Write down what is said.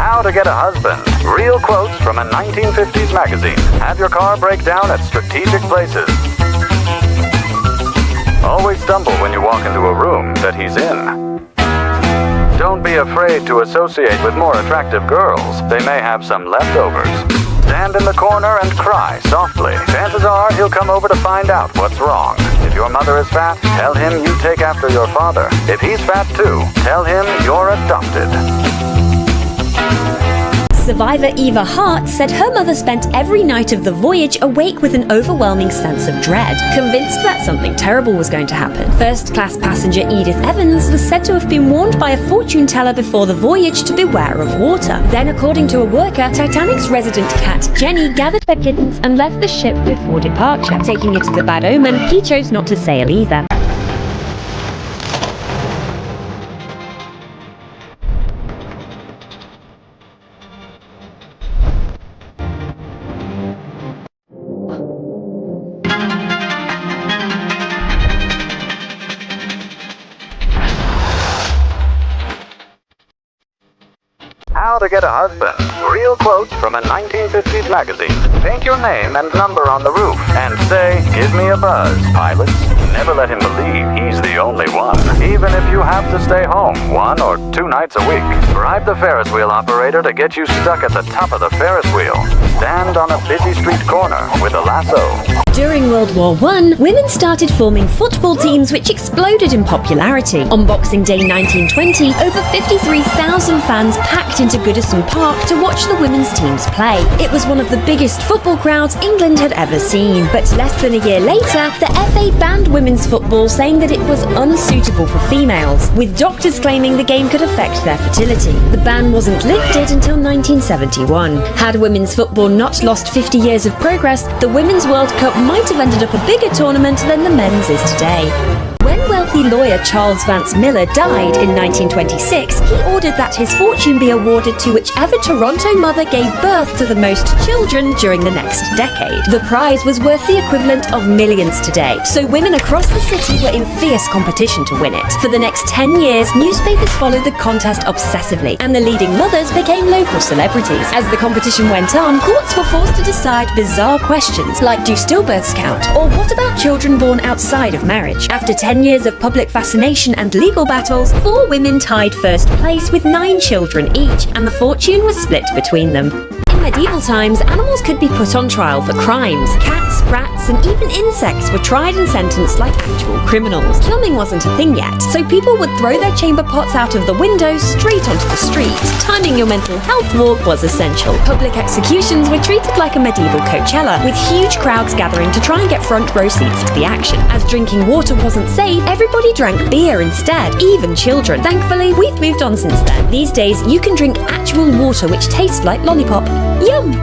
How to get a husband. Real quotes from a 1950s magazine. Have your car break down at strategic places. Always stumble when you walk into a room that he's in. Don't be afraid to associate with more attractive girls. They may have some leftovers. Stand in the corner and cry softly. Chances are he'll come over to find out what's wrong. If your mother is fat, tell him you take after your father. If he's fat too, tell him you're adopted. Survivor Eva Hart said her mother spent every night of the voyage awake with an overwhelming sense of dread, convinced that something terrible was going to happen. First-class passenger Edith Evans was said to have been warned by a fortune teller before the voyage to beware of water. Then, according to a worker, Titanic's resident cat Jenny gathered her kittens and left the ship before departure. Taking it as a bad omen, he chose not to sail either. How to get a husband. Real quotes from a 1950s magazine. Paint your name and number on the roof and say, "Give me a buzz, pilots." Never let him believe he's the only one, even if you have to stay home 1 or 2 nights a week. Bribe the Ferris wheel operator to get you stuck at the top of the Ferris wheel. Stand on a busy street corner with a lasso. During World War I, women started forming football teams which exploded in popularity. On Boxing Day 1920, over 53,000 fans packed into Goodison Park to watch the women's teams play. It was one of the biggest football crowds England had ever seen. But less than a year later, the FA banned women's football, saying that it was unsuitable for females, with doctors claiming the game could affect their fertility. The ban wasn't lifted until 1971. Had women's football not lost 50 years of progress, the Women's World Cup might have ended up a bigger tournament than the men's is today. When wealthy lawyer Charles Vance Miller died in 1926, he ordered that his fortune be awarded to whichever Toronto mother gave birth to the most children during the next decade. The prize was worth the equivalent of millions today, so women across the city were in fierce competition to win it. For the next 10 years, newspapers followed the contest obsessively, and the leading mothers became local celebrities. As the competition went on, courts were forced to decide bizarre questions like, do stillbirths count? Or what about children born outside of marriage? After 10 years of public fascination and legal battles, 4 women tied first place with 9 children each, and the fortune was split between them. In medieval times, animals could be put on trial for crimes. Cats, rats, and even insects were tried and sentenced like actual criminals. Plumbing wasn't a thing yet, so people would throw their chamber pots out of the windows straight onto the street. Timing your mental health walk was essential. Public executions were treated like a medieval Coachella, with huge crowds gathering to try and get front row seats to the action. As drinking water wasn't safe, everybody drank beer instead, even children. Thankfully, we've moved on since then. These days, you can drink actual water which tastes like lollipop. Yum!